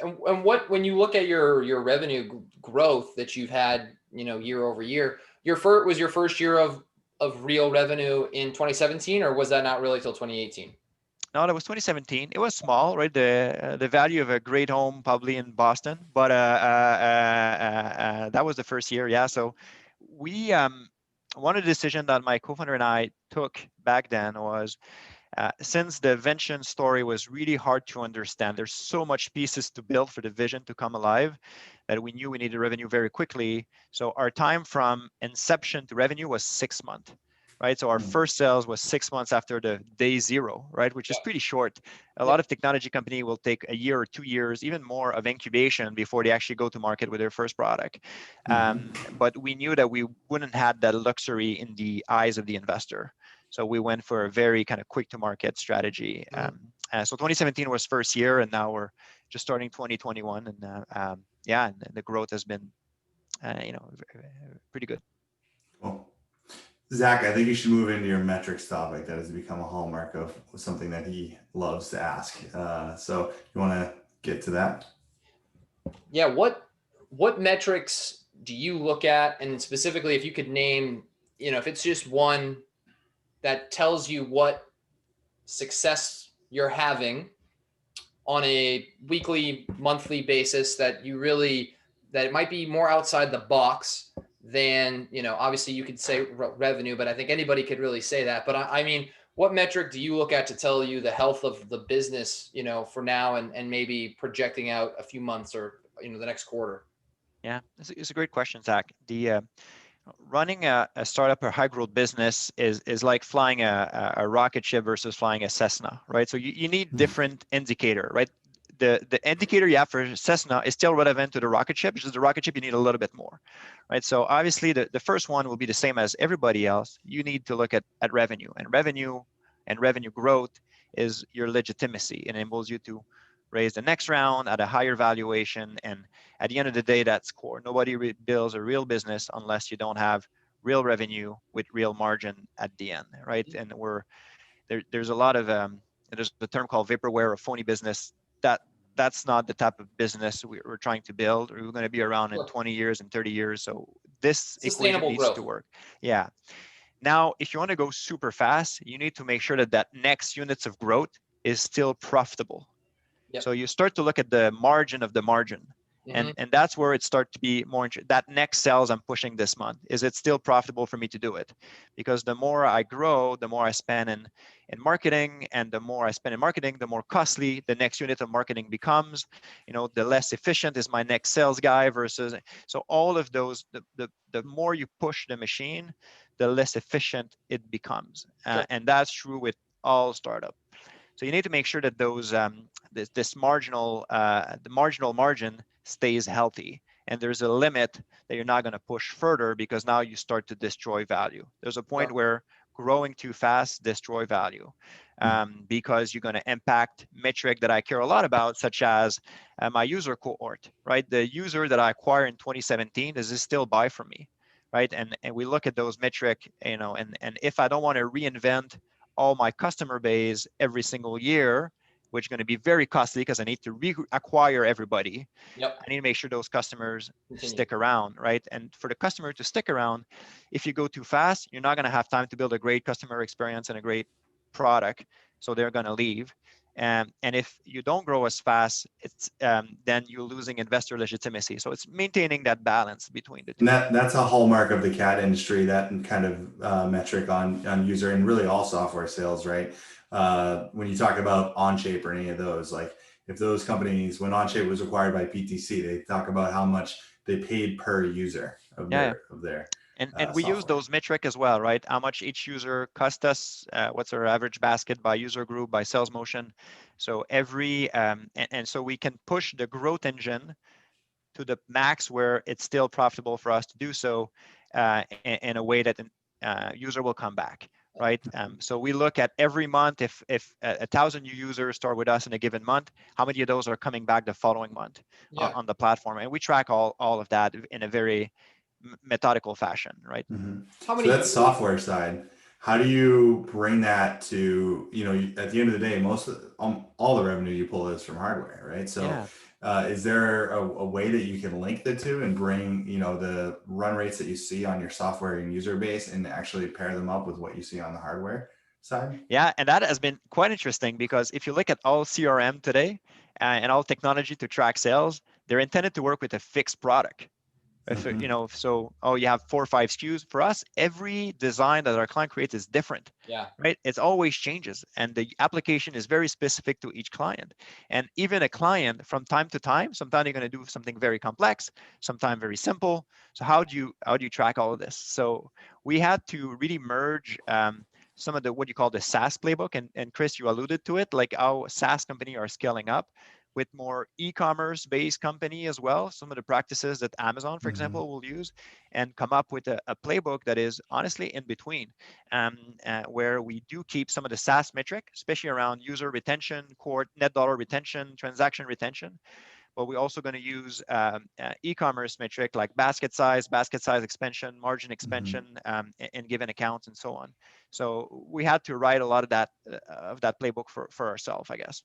And what, when you look at your revenue growth that you've had, you know, year over year, was your first year of real revenue in 2017, or was that not really till 2018? No, that was 2017. It was small, right? The value of a great home probably in Boston, but that was the first year. Yeah. So we one of the decisions that my co-founder and I took back then was, since the Vention story was really hard to understand, there's so much pieces to build for the vision to come alive that we knew we needed revenue very quickly. So our time from inception to revenue was 6 months, right? So our first sales was 6 months after the day zero, right? Which is pretty short. A lot of technology company will take a year or 2 years, even more, of incubation before they actually go to market with their first product. But we knew that we wouldn't have that luxury in the eyes of the investor. So we went for a very kind of quick to market strategy. So 2017 was first year, and now we're just starting 2021, and yeah, and the growth has been, you know, pretty good. Cool. Zach, I think you should move into your metrics topic. That has become a hallmark of something that he loves to ask. So you want to get to that? Yeah. What metrics do you look at? And specifically, if you could name, you know, if it's just one that tells you what success you're having on a weekly, monthly basis, that you really, that it might be more outside the box than, you know, obviously you could say revenue, but I think anybody could really say that. But I mean, what metric do you look at to tell you the health of the business, you know, for now and maybe projecting out a few months or, you know, the next quarter? Yeah, it's a great question, Zach. The running a startup or high growth business is like flying a rocket ship versus flying a Cessna, right? So you need different indicator, right? The indicator you have for Cessna is still relevant to the rocket ship. Just the rocket ship, you need a little bit more, right? So obviously the first one will be the same as everybody else. You need to look at revenue, and revenue growth is your legitimacy. It enables you to raise the next round at a higher valuation. And at the end of the day, that's core. Nobody builds a real business unless you don't have real revenue with real margin at the end, right? And there's a lot of there's a term called vaporware or phony business. That's not the type of business we're trying to build. We're going to be around in 20 years and 30 years. So this equation needs to work. Yeah. Now, if you want to go super fast, you need to make sure that next units of growth is still profitable. So you start to look at the margin of the margin. And that's where it starts to be more interesting. That next sales I'm pushing this month, is it still profitable for me to do it? Because the more I grow, the more I spend in marketing, and the more I spend in marketing, the more costly the next unit of marketing becomes. You know, the less efficient is my next sales guy versus. So all of those, the more you push the machine, the less efficient it becomes, and that's true with all startups. So you need to make sure that those this marginal the marginal margin stays healthy, and there's a limit that you're not going to push further, because now you start to destroy value. There's a point where growing too fast destroy value, because you're going to impact metric that I care a lot about, such as my user cohort, right? The user that I acquired in 2017, does this still buy from me, right? And we look at those metric, you know, and if I don't want to reinvent all my customer base every single year, which is going to be very costly because I need to reacquire everybody. I need to make sure those customers stick around, right? And for the customer to stick around, if you go too fast, you're not going to have time to build a great customer experience and a great product. So they're going to leave. And if you don't grow as fast, it's then you're losing investor legitimacy. So it's maintaining that balance between the two. And that's a hallmark of the CAD industry, that kind of metric on user, and really all software sales, right? When you talk about Onshape or any of those, like if those companies, when Onshape was acquired by PTC, they talk about how much they paid per user of their and we use software. those metric as well, right? How much each user cost us, what's our average basket by user group, by sales motion. So every, and so we can push the growth engine to the max where it's still profitable for us to do so in a way that user will come back, right? So we look at every month, if 1,000 new users start with us in a given month, how many of those are coming back the following month on the platform? And we track all of that in a very methodical fashion, right? Mm-hmm. How So many that's software side. How do you bring that to, at the end of the day, most of all the revenue you pull is from hardware, right? So is there a way that you can link the two and bring, the run rates that you see on your software and user base and actually pair them up with what you see on the hardware side? Yeah, and that has been quite interesting because if you look at all CRM today and all technology to track sales, they're intended to work with a fixed product. If so, you have 4 or 5 SKUs. For us, every design that our client creates is different. Yeah. Right. It always changes, and the application is very specific to each client. And even a client, from time to time, sometimes they're going to do something very complex, sometimes very simple. So how do you track all of this? So we had to really merge some of the what you call the SaaS playbook, and Chris, you alluded to it, like how SaaS company are scaling up with more e-commerce based company as well, some of the practices that Amazon, for example, will use, and come up with a playbook that is honestly in between, where we do keep some of the SaaS metric, especially around user retention, core net dollar retention, transaction retention. But we're also going to use e-commerce metric like basket size expansion, margin expansion in given accounts, and so on. So we had to write a lot of that playbook for ourselves, I guess.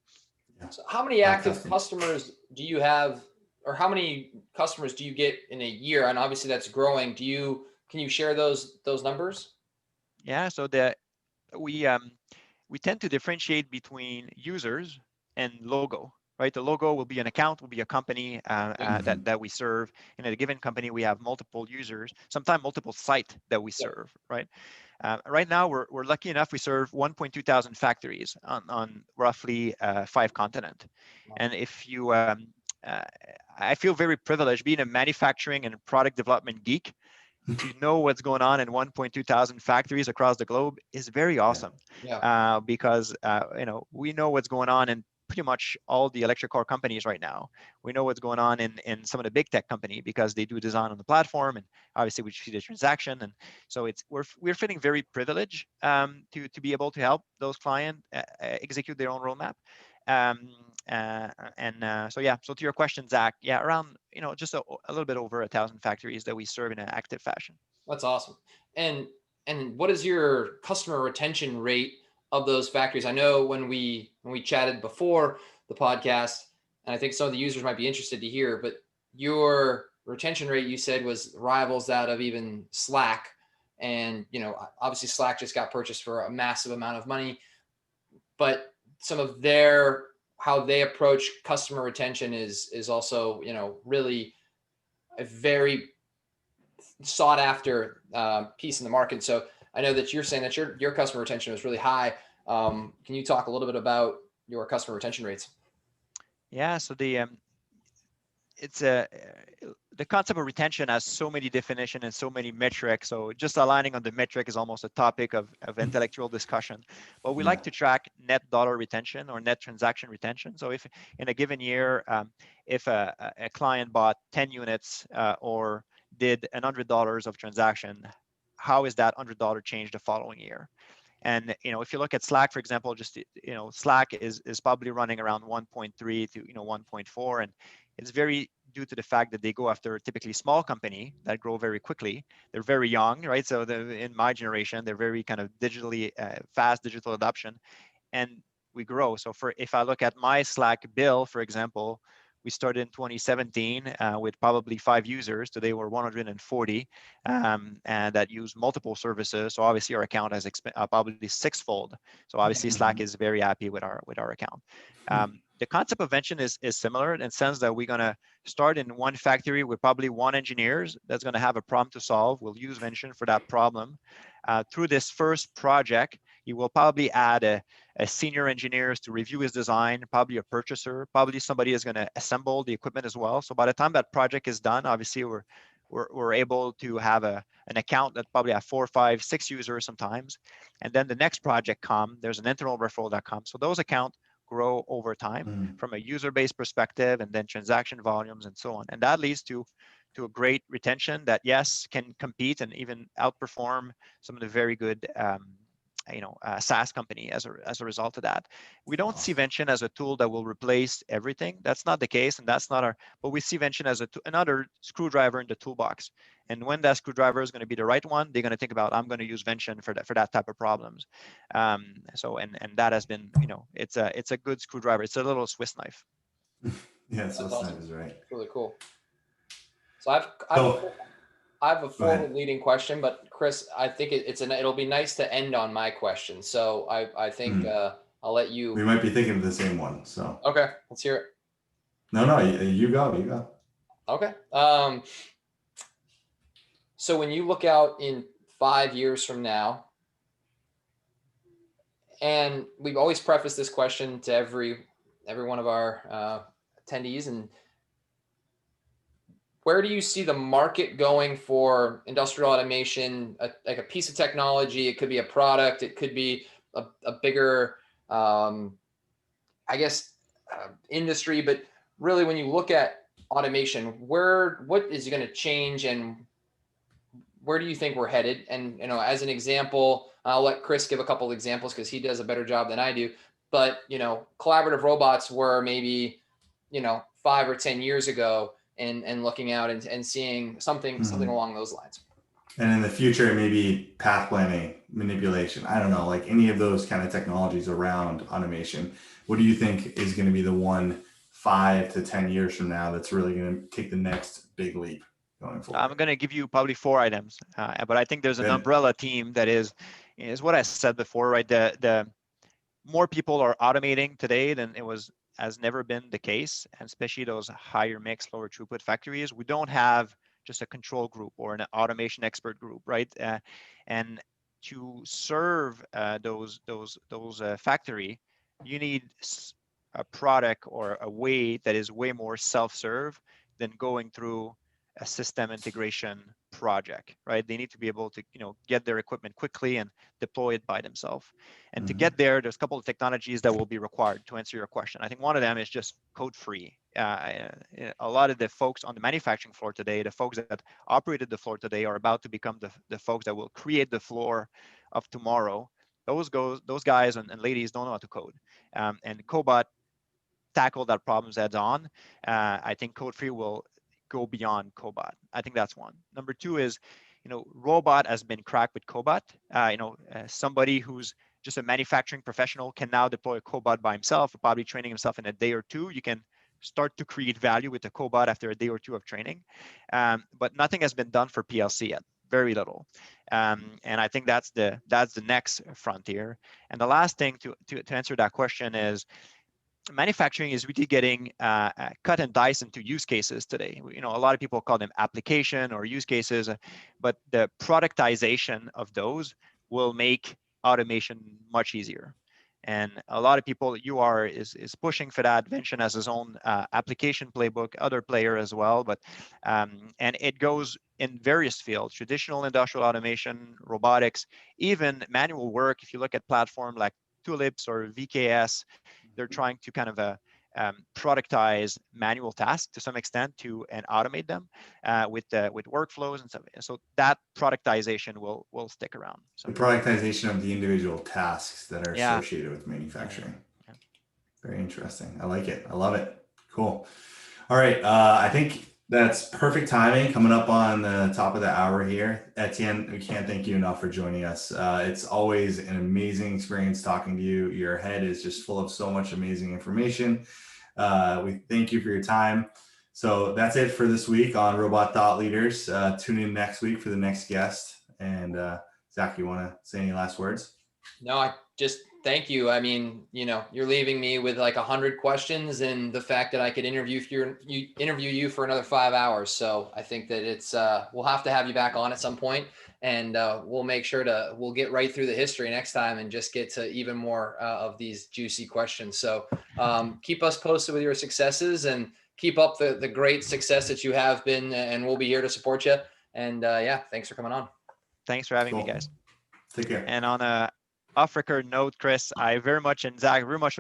So how many active customers do you have, or how many customers do you get in a year? And obviously that's growing. Can you share those numbers? Yeah, so we tend to differentiate between users and logo, right? The logo will be an account, will be a company that we serve. In a given company, we have multiple users, sometimes multiple sites that we serve, right? Right now, we're lucky enough we serve 1.2 thousand factories on roughly 5 continents. Wow. And if you, I feel very privileged being a manufacturing and product development geek. To know what's going on in 1.2 thousand factories across the globe is very awesome. Because we know what's going on in pretty much all the electric car companies right now. We know what's going on in some of the big tech company because they do design on the platform, and obviously we see the transaction. And so we're feeling very privileged to be able to help those clients execute their own roadmap. So to your question, Zach, around just a little bit over 1,000 factories that we serve in an active fashion. That's awesome. And what is your customer retention rate of those factories? I know when we chatted before the podcast, and I think some of the users might be interested to hear, but your retention rate, you said, was rivals that of even Slack. And obviously Slack just got purchased for a massive amount of money, but some of how they approach customer retention is also really a very sought after piece in the market. So I know that you're saying that your customer retention was really high. Can you talk a little bit about your customer retention rates? Yeah, so the concept of retention has so many definitions and so many metrics. So just aligning on the metric is almost a topic of intellectual discussion. But we like to track net dollar retention or net transaction retention. So if in a given year, if a client bought 10 units or did $100 of transaction, how is that $100 change the following year? And if you look at Slack, for example, just Slack is probably running around 1.3 to 1.4, and it's very due to the fact that they go after typically small company that grow very quickly. They're very young, right? So in my generation, they're very kind of digitally fast digital adoption, and we grow. So if I look at my Slack bill, for example, we started in 2017 with probably 5 users. Today we're 140 and that use multiple services. So obviously our account has probably 6-fold. So obviously Slack is very happy with our account. The concept of Vention is similar in the sense that we're going to start in one factory with probably 1 engineer that's going to have a problem to solve. We'll use Vention for that problem. Through this first project, you will probably add a senior engineers to review his design, probably a purchaser, probably somebody is going to assemble the equipment as well. So by the time that project is done, obviously we're able to have an account that probably have 4, 5, 6 users sometimes. And then the next project there's an internal referral that comes. So those accounts grow over time from a user base perspective, and then transaction volumes and so on. And that leads to a great retention that, yes, can compete and even outperform some of the very good SaaS company as a result of that. We don't see Vention as a tool that will replace everything. That's not the case, and that's not but we see Vention as another screwdriver in the toolbox. And when that screwdriver is going to be the right one, they're going to think about, I'm going to use Vention for that type of problems. So that has been, it's a good screwdriver. It's a little Swiss knife. Yeah, Swiss knife is right. Really cool. So I have a forward leading question, but Chris, I think it'll be nice to end on my question. So I think I'll let you. We might be thinking of the same one. So okay, let's hear it. No, you go. Okay. So when you look out in 5 years from now, and we've always prefaced this question to every one of our attendees, and where do you see the market going for industrial automation, like a piece of technology? It could be a product. It could be a bigger, industry. But really, when you look at automation, what is going to change, and where do you think we're headed? And as an example, I'll let Chris give a couple of examples because he does a better job than I do. But collaborative robots were maybe 5 or 10 years ago. And looking out and seeing something along those lines. And in the future, maybe path planning, manipulation. I don't know, like any of those kind of technologies around automation. What do you think is going to be the one 5 to 10 years from now that's really going to take the next big leap going forward? I'm going to give you probably 4 items, but I think there's an umbrella theme that is what I said before, right? The more people are automating today than has never been the case, and especially those higher mix, lower throughput factories. We don't have just a control group or an automation expert group, right? And to serve those factory, you need a product or a way that is way more self-serve than going through a system integration project, right? They need to be able to, get their equipment quickly and deploy it by themselves. And to get there's a couple of technologies that will be required to answer your question. I think one of them is just code-free. A lot of the folks on the manufacturing floor today, the folks that operated the floor today, are about to become the folks that will create the floor of tomorrow. Those guys and ladies don't know how to code. And Cobot tackle that problem heads on. I think code-free will go beyond Cobot. I think that's one. Number 2 is, robot has been cracked with Cobot. Somebody who's just a manufacturing professional can now deploy a Cobot by himself, probably training himself in a day or 2. You can start to create value with the Cobot after a day or 2 of training. But nothing has been done for PLC yet, very little. And I think that's the next frontier. And the last thing to answer that question is, manufacturing is really getting cut and diced into use cases today. A lot of people call them application or use cases, but the productization of those will make automation much easier. And a lot of people, is pushing for that. Vention has his own application playbook, other player as well, but and it goes in various fields: traditional industrial automation, robotics, even manual work. If you look at platform like Tulips or VKS, they're trying to kind of productize manual tasks to some extent and automate them with workflows and stuff. So that productization will stick around. So the productization of the individual tasks that are associated with manufacturing. Yeah. Very interesting. I like it. I love it. Cool. All right. I think that's perfect timing, coming up on the top of the hour here. Etienne, we can't thank you enough for joining us. It's always an amazing experience talking to you. Your head is just full of so much amazing information. We thank you for your time. So that's it for this week on Robot Thought Leaders. Tune in next week for the next guest. And Zach, you want to say any last words? No, I just Thank you. I mean, you're leaving me with like 100 questions, and the fact that I could interview you for another 5 hours. So I think that it's we'll have to have you back on at some point, and we'll make sure we'll get right through the history next time and just get to even more of these juicy questions. So keep us posted with your successes, and keep up the great success that you have been, and we'll be here to support you. And yeah, thanks for coming on. Thanks for having me, guys. Take care. And on a off-record note, Chris, I very much and Zach very much